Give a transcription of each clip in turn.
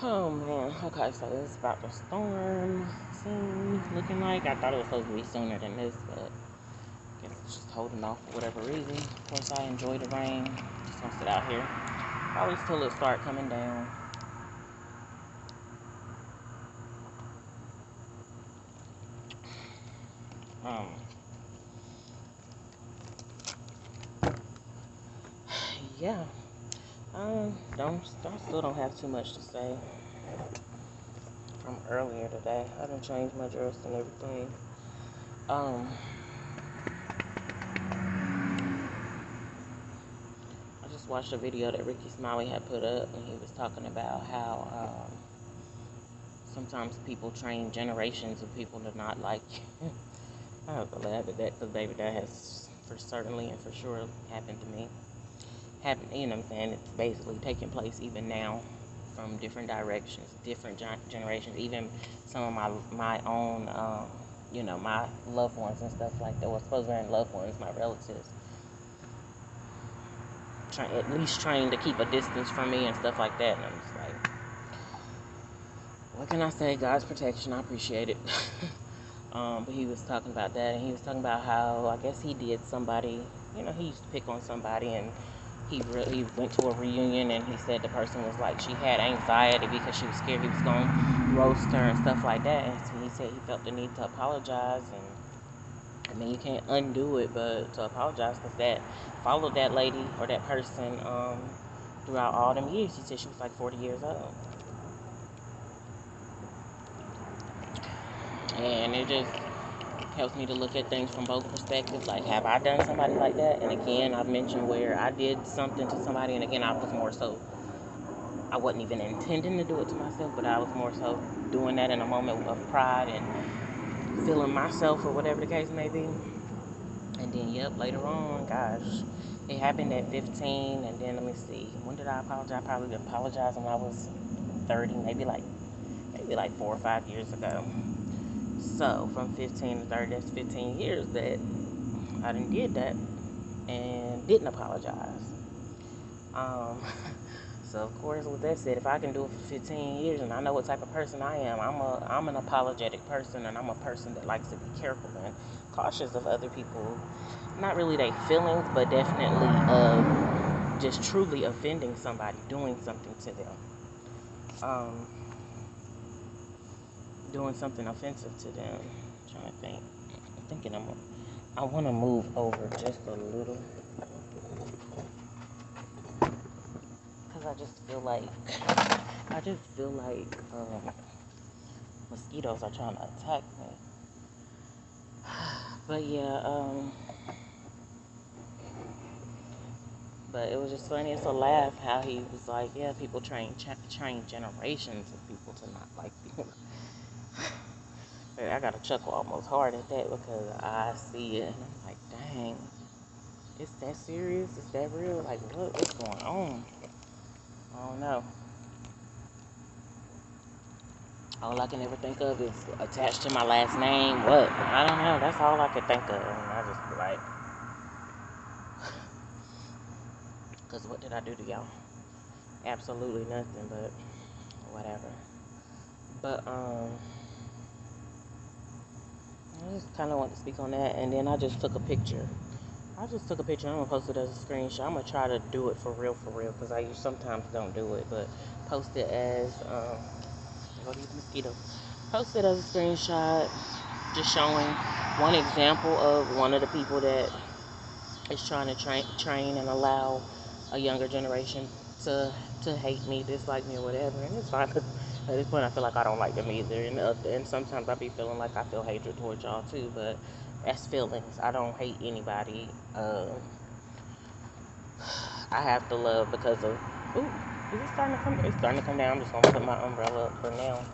Oh man, okay, so it's about to storm soon, looking like. I thought it was supposed to be sooner than this, but I guess it's just holding off for whatever reason. Of course, I enjoy the rain. Just gonna sit out here. Probably till it start coming down. Um, yeah. I still don't have too much to say from earlier today. I done changed my dress and everything. Um, I just watched a video that Ricky Smiley had put up, and he was talking about how sometimes people train generations of people to not like you. I have to laugh at that because, baby, that has for certainly and for sure happened to me. You know what I'm saying? It's basically taking place even now from different directions, different generations, even some of my own, my loved ones and stuff like that. Well, supposed to be loved ones, my relatives, at least trying to keep a distance from me and stuff like that. And I'm just like, what can I say? God's protection. I appreciate it. But he was talking about that, and he was talking about how I guess he did somebody. He used to pick on somebody, and he went to a reunion, and he said the person was like she had anxiety because she was scared he was going to roast her and stuff like that. And so he said he felt the need to apologize, and I mean you can't undo it, but to apologize because that followed that lady or that person throughout all them years. He said she was like 40 years old. And it just helps me to look at things from both perspectives. Like, have I done somebody like that? And again, I've mentioned where I did something to somebody, and again, I was more so, I wasn't even intending to do it to myself, but I was more so doing that in a moment of pride and feeling myself or whatever the case may be. And then, yep, later on, gosh, it happened at 15, and then let me see, when did I apologize? I probably apologized when I was 30, maybe like 4 or 5 years ago. So from 15 to 30, that's 15 years that I did that and didn't apologize. Um, so of course, with that said, if I can do it for 15 years and I know what type of person I am, I'm an apologetic person, and I'm a person that likes to be careful and cautious of other people, not really their feelings, but definitely just truly offending somebody, doing something to them. Um, Doing something offensive to them. I'm trying to think. I'm thinking I want to move over just a little because I just feel like mosquitoes are trying to attack me. But yeah, but it was just funny. It's a laugh how he was like, yeah, people train generations of people to not like you. I got to chuckle almost hard at that because I see it and I'm like, dang, it's that serious? Is that real? Like, what's going on? I don't know. All I can ever think of is attached to my last name. What? I don't know. That's all I could think of. And I just be like, because what did I do to y'all? Absolutely nothing, but whatever. But, I just kind of want to speak on that. And then I just took a picture. I'm going to post it as a screenshot. I'm going to try to do it for real, because I sometimes don't do it. But post it as, go to these mosquitoes. Post it as a screenshot, just showing one example of one of the people that is trying to train and allow a younger generation to hate me, dislike me, or whatever. And it's fine, 'cause at this point I feel like I don't like them either. And sometimes I be feeling like I feel hatred towards y'all too, but that's feelings. I don't hate anybody. I have to love because of, ooh, is it starting to come? It's starting to come down. I'm just gonna put my umbrella up for now.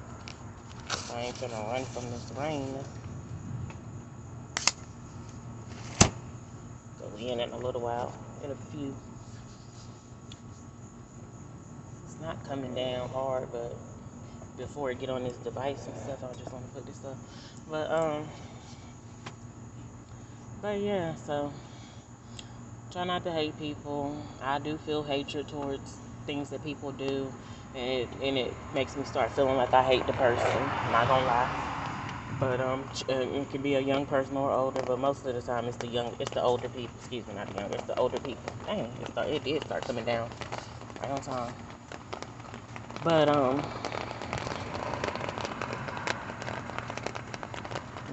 I ain't gonna run from this rain. So we in a little while, in a few. It's not coming down hard, but before I get on this device and stuff, I just want to put this up. But yeah, so try not to hate people. I do feel hatred towards things that people do. and it makes me start feeling like I hate the person. I'm not gonna lie. But it can be a young person or older, but most of the time it's the older people. Excuse me, not the younger. It's the older people. Dang, it did start coming down right on time.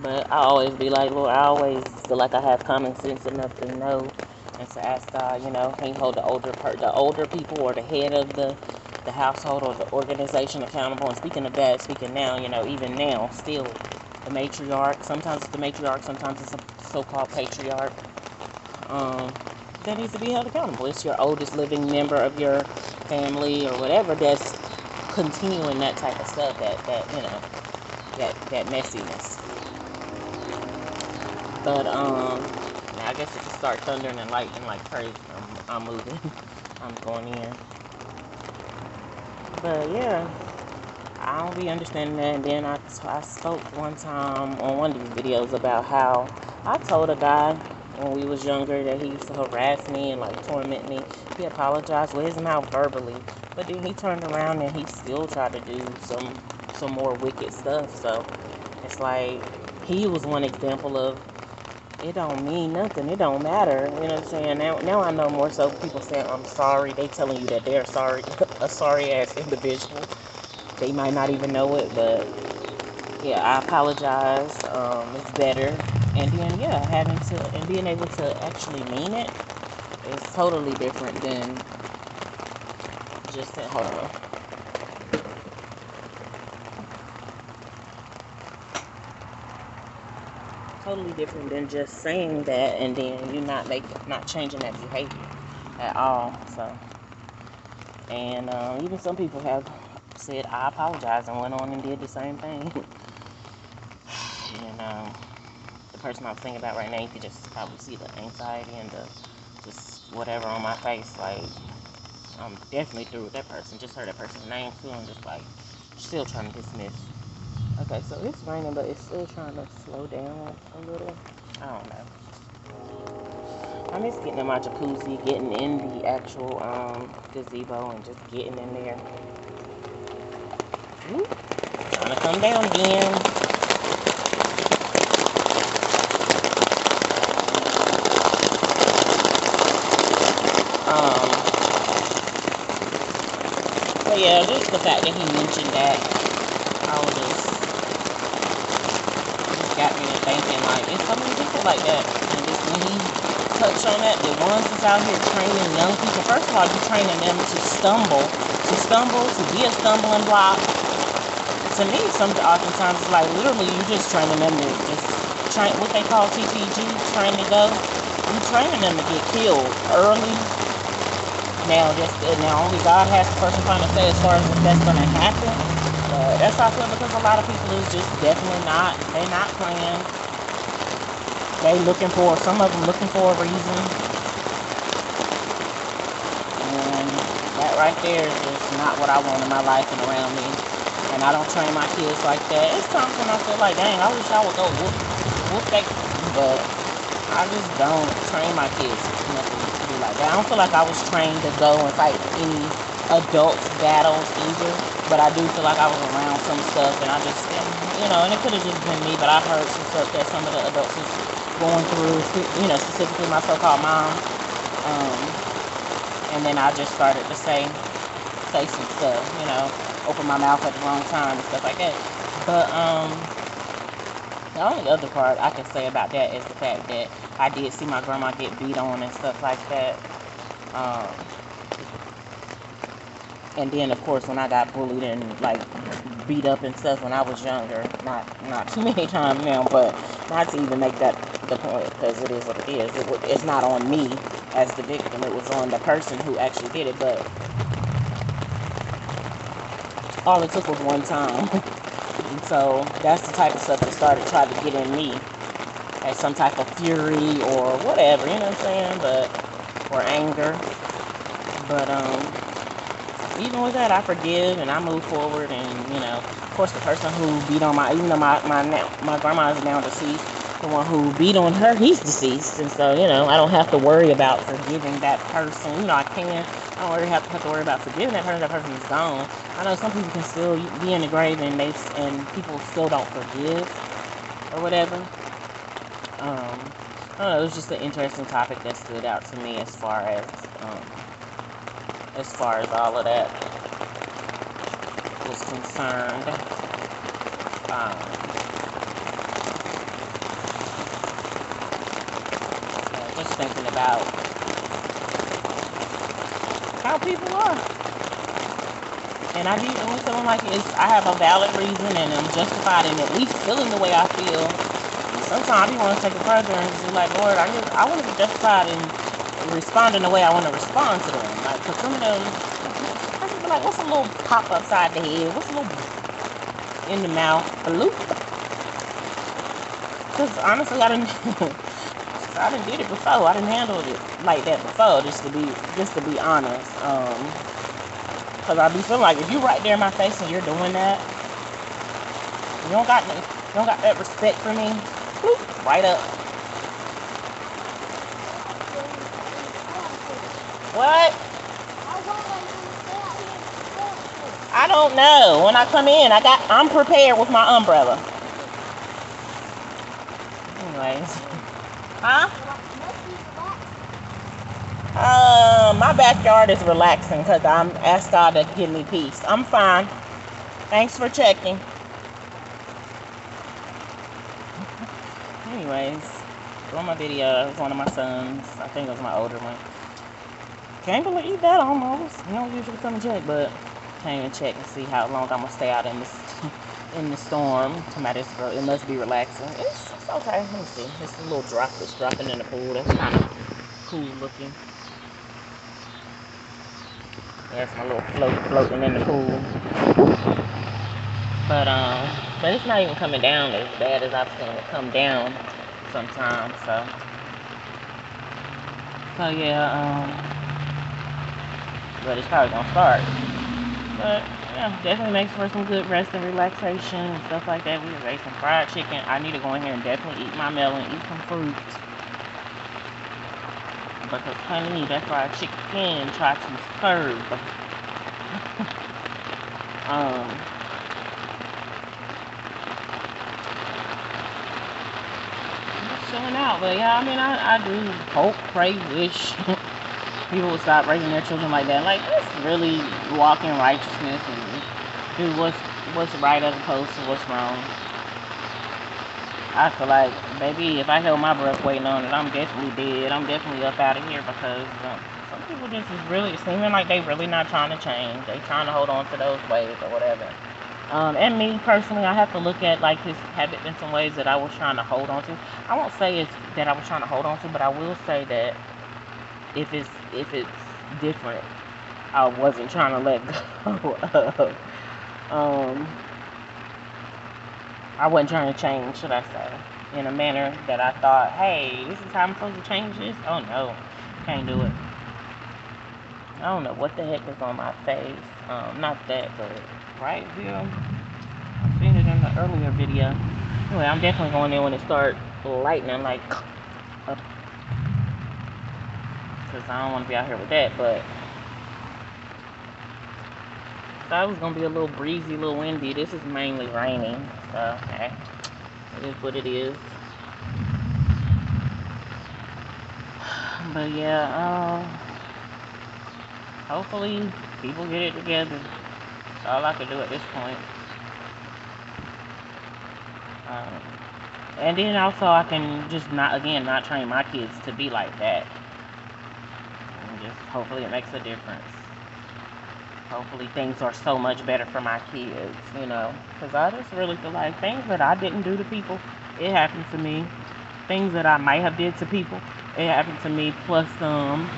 But I always be like, Lord, I always feel like I have common sense enough to know and to ask God, He hold the older people or the head of the household or the organization accountable. And speaking of that, speaking now, even now, still the matriarch. Sometimes it's the matriarch, sometimes it's a so-called patriarch. Um, that needs to be held accountable. It's your oldest living member of your family or whatever that's continuing that type of stuff. That messiness. But I guess if it starts thundering and lightning like crazy, I'm moving. I'm going in. But yeah, I don't be understanding that. And then I spoke one time on one of these videos about how I told a guy when we was younger that he used to harass me and like torment me. He apologized with his mouth verbally, but then he turned around and he still tried to do some more wicked stuff. So it's like he was one example of it don't mean nothing. It don't matter. You know what I'm saying? Now I know more so people saying I'm sorry. They telling you that they're sorry, a sorry ass individual. They might not even know it, but yeah, I apologize. It's better. And then yeah, having to and being able to actually mean it is totally different than just saying, hold on. Totally different than just saying that and then you not changing that behavior at all. So, and even some people have said I apologize and went on and did the same thing. And the person I'm thinking about right now, you could just probably see the anxiety and the just whatever on my face. Like I'm definitely through with that person. Just heard that person's name too, and just like still trying to dismiss. Okay, so it's raining, but it's still trying to slow down a little. I don't know. I miss getting in my jacuzzi, getting in the actual gazebo, and just getting in there. Woo. Trying to come down again. So yeah, just the fact that he mentioned that, I was just got me to thinking like, it's so many people like that. And just when he touched on that, the ones that's out here training young people, first of all, you're training them to stumble, to be a stumbling block. To me, oftentimes it's like literally you just training them to just train what they call TPG, train to go. You training them to get killed early. Now only God has the first and final say as far as if that's gonna happen. But that's how I feel because a lot of people is just definitely not. They're not playing. Some of them looking for a reason. And that right there is just not what I want in my life and around me. And I don't train my kids like that. It's times when I feel like, dang, I wish I would go whoop that. But I just don't train my kids nothing to be like that. I don't feel like I was trained to go and fight any adult battles either. But I do feel like I was around some stuff and I just, and it could have just been me, but I heard some stuff that some of the adults was going through, specifically my so-called mom. And then I just started to say some stuff, open my mouth at the wrong time and stuff like that. But the only other part I can say about that is the fact that I did see my grandma get beat on and stuff like that. And then of course when I got bullied and like beat up and stuff when I was younger, not too many times now, but not to even make that the point because it is what it is. It's not on me as the victim. It was on the person who actually did it. But all it took was one time. And so that's the type of stuff that trying to get in me as some type of fury or whatever, you know what I'm saying? Or anger. But even with that, I forgive and I move forward. And of course, the person who beat on even though my grandma is now deceased, the one who beat on her, he's deceased, and so I don't have to worry about forgiving that person. I can. I don't really have to worry about forgiving that person. That person is gone. I know some people can still be in the grave and people still don't forgive or whatever. I don't know. It was just an interesting topic that stood out to me as far as all of that was concerned. Just thinking about how people are. And I be feeling like I have a valid reason and I'm justified in at least feeling the way I feel. Sometimes I want to take it further and be like, Lord, I want to be justified in responding the way I want to respond to them. Like, because some of them, I just be like, what's a little pop upside the head? What's a little in the mouth? Bloop. Because honestly, I done did it before. I done handled it like that before, just to be honest. Because I be feeling like if you right there in my face and you're doing that, you don't got that respect for me. Bloop, right up. What? I don't know. When I come in, I'm prepared with my umbrella. Anyways. Huh? My backyard is relaxing because I'm asked God to give me peace. I'm fine. Thanks for checking. Anyways, doing my video. It was one of my sons. I think it was my older one. Can't believe that almost. You don't usually come and check, but came and check and see how long I'm gonna stay out in the storm. It must be relaxing. It's okay. Let me see. It's a little drop that's dropping in the pool. That's kind of cool looking. Yeah, it's my little floating in the pool. But it's not even coming down as bad as I've seen it come down sometimes. So yeah. But it's probably gonna start. But yeah, definitely makes for some good rest and relaxation and stuff like that. We ate some fried chicken. I need to go in here and definitely eat my melon, eat some fruit. Because honey, that fried chicken tried to serve. Just chilling out. But yeah, I mean I do hope, pray, wish people would stop raising their children like that. Like, let's really walk in righteousness and do what's right as opposed to what's wrong. I feel like, baby, if I held my breath waiting on it, I'm definitely dead. I'm definitely up out of here because some people just is really seeming like they really not trying to change. They trying to hold on to those ways or whatever. And me personally, I have to look at like have it been some ways that I was trying to hold on to. I won't say it's that I was trying to hold on to, but I will say that if it's different, I wasn't trying to let go of. I wasn't trying to change, should I say, in a manner that I thought, hey, this is how I'm supposed to change this? Oh no, can't do it. I don't know what the heck is on my face. Not that, but right here. I've seen it in the earlier video. Anyway, I'm definitely going in when it starts lightning, like, because I don't want to be out here with that, but thought it was going to be a little breezy, a little windy. This is mainly raining, so, okay, it is what it is. But yeah, hopefully people get it together. That's all I can do at this point. And then also I can just not train my kids to be like that. And just hopefully it makes a difference. Hopefully things are so much better for my kids, because I just really feel like things that I didn't do to people, it happened to me. Things that I might have did to people, it happened to me plus some.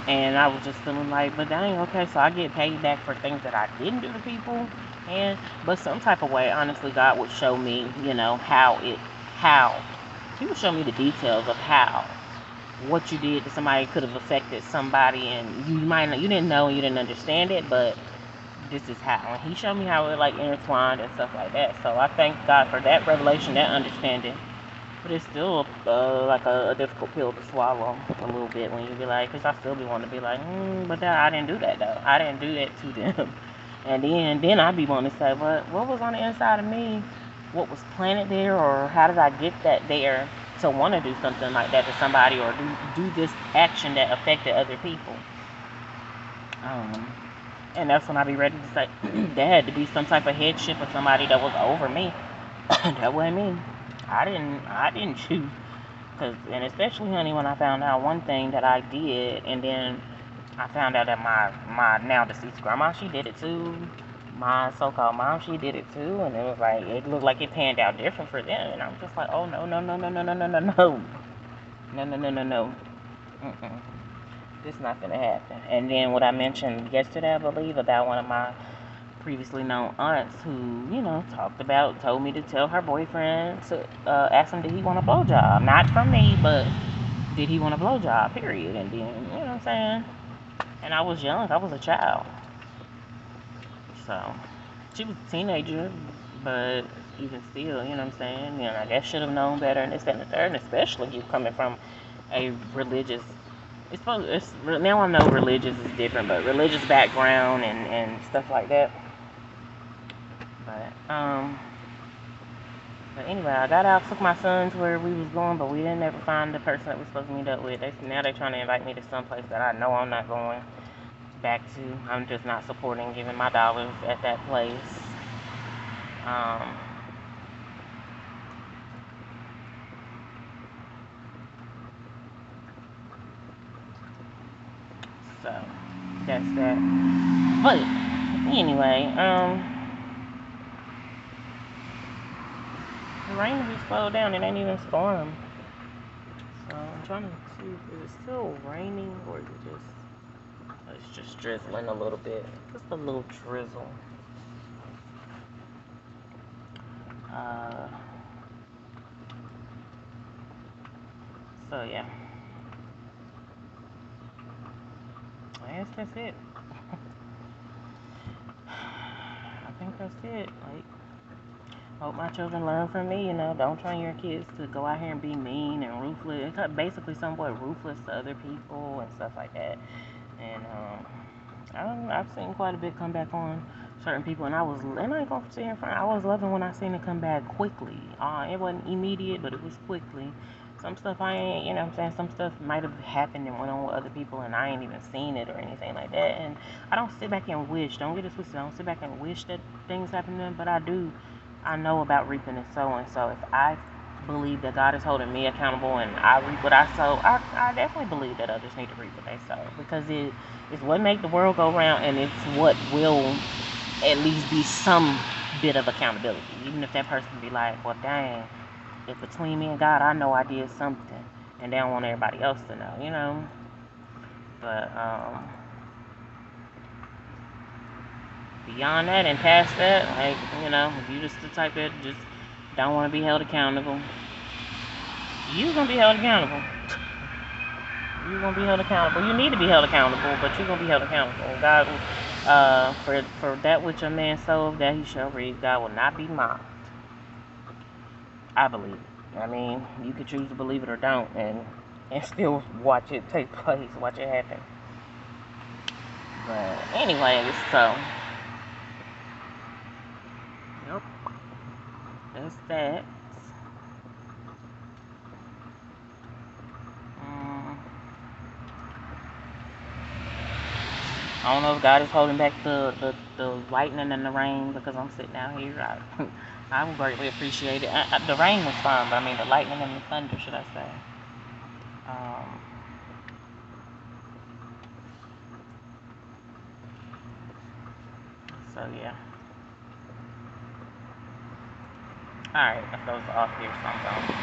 And I was just feeling like, but dang, okay, so I get paid back for things that I didn't do to people. But some type of way, honestly, God would show me, how He would show me the details of how what you did to somebody could have affected somebody, and you didn't know and you didn't understand it, but this is how. And He showed me how it like intertwined and stuff like that. So I thank God for that revelation, that understanding. But it's still like a difficult pill to swallow a little bit when you be like, because I still be wanting to be like, but that, I didn't do that though. I didn't do that to them. And then I be wanting to say, what was on the inside of me? What was planted there, or how did I get that there to want to do something like that to somebody, or do this action that affected other people? Um, and that's when I be ready to say, there had to be some type of headship of somebody that was over me. That wasn't me. I didn't choose. Cause, and especially, honey, when I found out one thing that I did, and then I found out that my now deceased grandma, she did it too. My so-called mom, she did it too, and it was like, it looked like it panned out different for them, and I'm just like, oh no no no no no no no no no no no no no no. Mm-mm. This is not gonna happen. And then what I mentioned yesterday, I believe, about one of my previously known aunts who, told me to tell her boyfriend to ask him did he want a blowjob. Not from me, but did he want a blowjob, period. And then, you know what I'm saying? And I was young, I was a child. So, she was a teenager, but even still, you know what I'm saying? I guess should have known better and this, that, and the third, and especially you coming from a religious, now I know religious is different, but religious background and stuff like that. But anyway, I got out, took my son to where we was going, but we didn't ever find the person that we supposed to meet up with. Now they're trying to invite me to some place that I know I'm not going back to. I'm just not supporting giving my dollars at that place. Um, so that's that. But anyway, the rain just slowed down. It ain't even storm. So I'm trying to see, is it still raining or is it just? It's just drizzling a little bit. Just a little drizzle. Uh, so yeah. I guess that's it. I think that's it. Like, hope my children learn from me, don't train your kids to go out here and be mean and ruthless. Basically somewhat ruthless to other people and stuff like that. And I've seen quite a bit come back on certain people, and I ain't gonna sit here in front. I was loving when I seen it come back quickly. It wasn't immediate, but it was quickly. Some stuff I ain't, you know what I'm saying? Some stuff might have happened and went on with other people, and I ain't even seen it or anything like that. And I don't sit back and wish. Don't get it twisted. I don't sit back and wish that things happen to them, but I do. I know about reaping and sowing. So if I believe that God is holding me accountable and I reap what I sow, I definitely believe that others need to reap what they sow, because it's what make the world go round, and it's what will at least be some bit of accountability. Even if that person be like, well, dang, if between me and God, I know I did something, and they don't want everybody else to know. But beyond that and past that, like, if you just the type that just don't want to be held accountable, you're gonna be held accountable. You're gonna be held accountable. You need to be held accountable, but you're gonna be held accountable. God, for that which a man soweth, that he shall reap. God will not be mocked. I believe it. I mean, you could choose to believe it or don't, and still watch it take place, watch it happen. But anyways, so yep, that's that. Um, I don't know if God is holding back the lightning and the rain because I'm sitting out here. I would greatly appreciate it. The rain was fine, but I mean the lightning and the thunder, should I say? Um, so yeah. All right, that goes off here, so I'm going.